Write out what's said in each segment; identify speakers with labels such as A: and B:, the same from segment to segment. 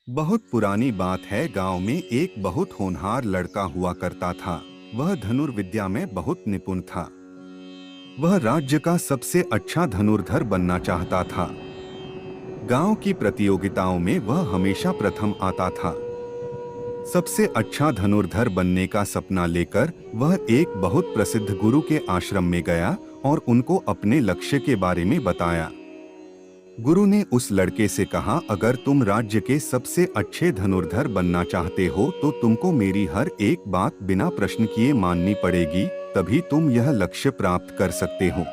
A: बहुत पुरानी बात है। गांव में एक बहुत होनहार लड़का हुआ करता था। वह धनुर्विद्या में बहुत निपुण था। वह राज्य का सबसे अच्छा धनुर्धर बनना चाहता था। गांव की प्रतियोगिताओं में वह हमेशा प्रथम आता था। सबसे अच्छा धनुर्धर बनने का सपना लेकर वह एक बहुत प्रसिद्ध गुरु के आश्रम में गया और उनको अपने लक्ष्य के बारे में बताया। गुरु ने उस लड़के से कहा, अगर तुम राज्य के सबसे अच्छे धनुर्धर बनना चाहते हो तो तुमको मेरी हर एक बात बिना प्रश्न किए माननी पड़ेगी, तभी तुम यह लक्ष्य प्राप्त कर सकते हो।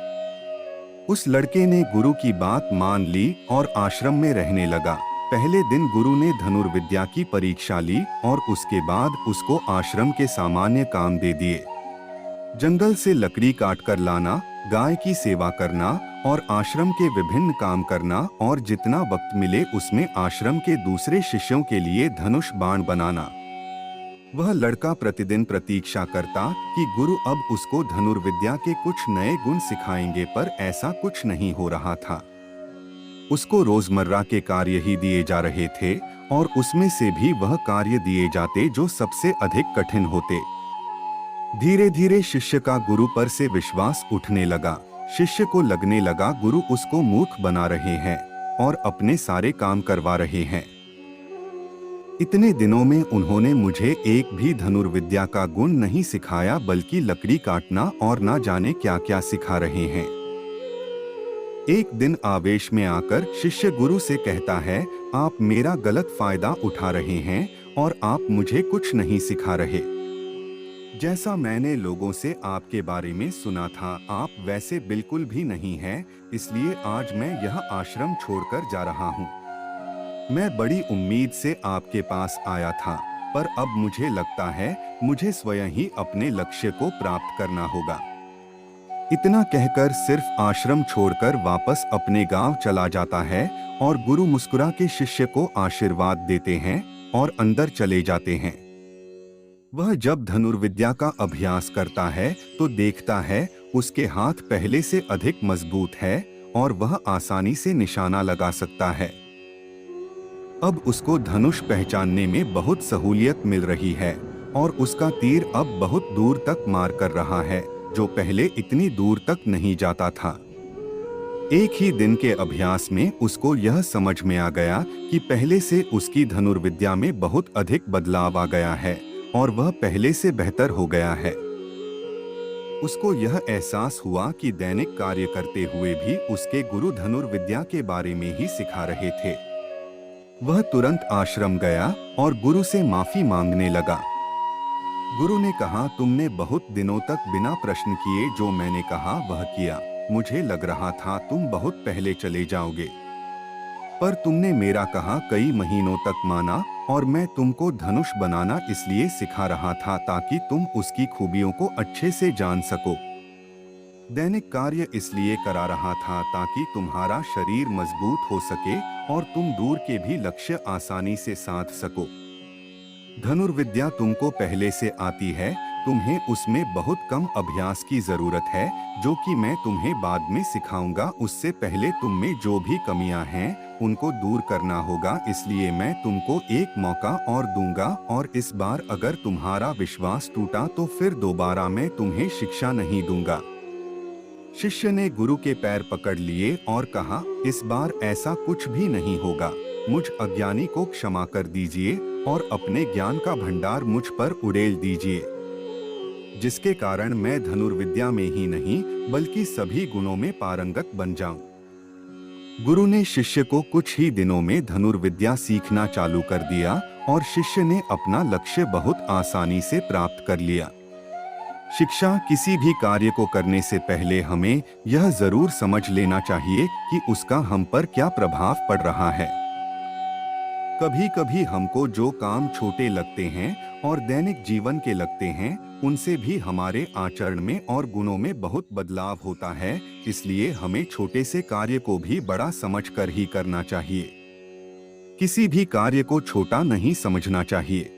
A: उस लड़के ने गुरु की बात मान ली और आश्रम में रहने लगा। पहले दिन गुरु ने धनुर्विद्या की परीक्षा ली और उसके बाद उसको आश्रम के सामान्य काम दे दिए। जंगल से लकड़ी काटकर लाना, गाय की सेवा करना और आश्रम के विभिन्न काम करना, और जितना वक्त मिले उसमें आश्रम के दूसरे शिष्यों के लिए धनुष बाण बनाना। वह लड़का प्रतिदिन प्रतीक्षा करता कि गुरु अब उसको धनुर्विद्या के कुछ नए गुण सिखाएंगे, पर ऐसा कुछ नहीं हो रहा था। उसको रोजमर्रा के कार्य ही दिए जा रहे थे और उसमें से भी वह कार्य दिए जाते जो सबसे अधिक कठिन होते। धीरे धीरे शिष्य का गुरु पर से विश्वास उठने लगा। शिष्य को लगने लगा गुरु उसको मूर्ख बना रहे हैं और अपने सारे काम करवा रहे हैं। इतने दिनों में उन्होंने मुझे एक भी धनुर्विद्या का गुण नहीं सिखाया, बल्कि लकड़ी काटना और ना जाने क्या क्या सिखा रहे हैं। एक दिन आवेश में आकर शिष्य गुरु से कहता है, आप मेरा गलत फायदा उठा रहे हैं और आप मुझे कुछ नहीं सिखा रहे। जैसा मैंने लोगों से आपके बारे में सुना था, आप वैसे बिल्कुल भी नहीं हैं, इसलिए आज मैं यह आश्रम छोड़कर जा रहा हूँ। मैं बड़ी उम्मीद से आपके पास आया था, पर अब मुझे लगता है मुझे स्वयं ही अपने लक्ष्य को प्राप्त करना होगा। इतना कहकर सिर्फ आश्रम छोड़कर वापस अपने गांव चला जाता है और गुरु मुस्कुरा के शिष्य को आशीर्वाद देते हैं और अंदर चले जाते हैं। वह जब धनुर्विद्या का अभ्यास करता है तो देखता है उसके हाथ पहले से अधिक मजबूत है और वह आसानी से निशाना लगा सकता है। अब उसको धनुष पहचानने में बहुत सहूलियत मिल रही है और उसका तीर अब बहुत दूर तक मार कर रहा है, जो पहले इतनी दूर तक नहीं जाता था। एक ही दिन के अभ्यास में उसको यह समझ में आ गया कि पहले से उसकी धनुर्विद्या में बहुत अधिक बदलाव आ गया है और वह पहले से बेहतर हो गया है। उसको यह एहसास हुआ कि दैनिक कार्य करते हुए भी उसके गुरु धनुर्विद्या के बारे में ही सिखा रहे थे। वह तुरंत आश्रम गया और गुरु से माफी मांगने लगा। गुरु ने कहा, तुमने बहुत दिनों तक बिना प्रश्न किए जो मैंने कहा वह किया। मुझे लग रहा था तुम बहुत पहले चले जाओगे, पर तुमने मेरा कहा कई महीनों तक माना और मैं तुमको धनुष बनाना इसलिए सिखा रहा था ताकि तुम उसकी खूबियों को अच्छे से जान सको। दैनिक कार्य इसलिए करा रहा था ताकि तुम्हारा शरीर मजबूत हो सके और तुम दूर के भी लक्ष्य आसानी से साध सको। धनुर्विद्या तुमको पहले से आती है, तुम्हें उसमें बहुत कम अभ्यास की जरूरत है, जो कि मैं तुम्हें बाद में सिखाऊंगा। उससे पहले तुम में जो भी कमियां हैं उनको दूर करना होगा, इसलिए मैं तुमको एक मौका और दूंगा और इस बार अगर तुम्हारा विश्वास टूटा तो फिर दोबारा मैं तुम्हें शिक्षा नहीं दूंगा। शिष्य ने गुरु के पैर पकड़ लिए और कहा, इस बार ऐसा कुछ भी नहीं होगा। मुझ अज्ञानी को क्षमा कर दीजिए और अपने ज्ञान का भंडार मुझ पर उड़ेल दीजिए, जिसके कारण मैं धनुर्विद्या में ही नहीं बल्कि सभी गुणों में पारंगत बन जाऊं। गुरु ने शिष्य को कुछ ही दिनों में धनुर्विद्या सीखना चालू कर दिया और शिष्य ने अपना लक्ष्य बहुत आसानी से प्राप्त कर लिया। शिक्षा किसी भी कार्य को करने से पहले हमें यह जरूर समझ लेना चाहिए कि उसका हम पर क्या प्रभाव पड़ रहा है। कभी कभी हमको जो काम छोटे लगते हैं और दैनिक जीवन के लगते हैं, उनसे भी हमारे आचरण में और गुणों में बहुत बदलाव होता है, इसलिए हमें छोटे से कार्य को भी बड़ा समझकर ही करना चाहिए। किसी भी कार्य को छोटा नहीं समझना चाहिए।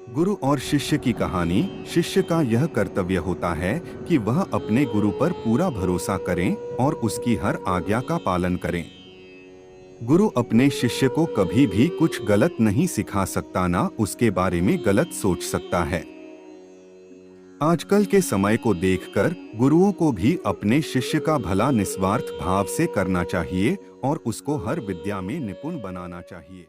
A: गुरु और शिष्य की कहानी। शिष्य का यह कर्तव्य होता है कि वह अपने गुरु पर पूरा भरोसा करें और उसकी हर आज्ञा का पालन करें। गुरु अपने शिष्य को कभी भी कुछ गलत नहीं सिखा सकता, ना उसके बारे में गलत सोच सकता है। आजकल के समय को देखकर गुरुओं को भी अपने शिष्य का भला निस्वार्थ भाव से करना चाहिए और उसको हर विद्या में निपुण बनाना चाहिए।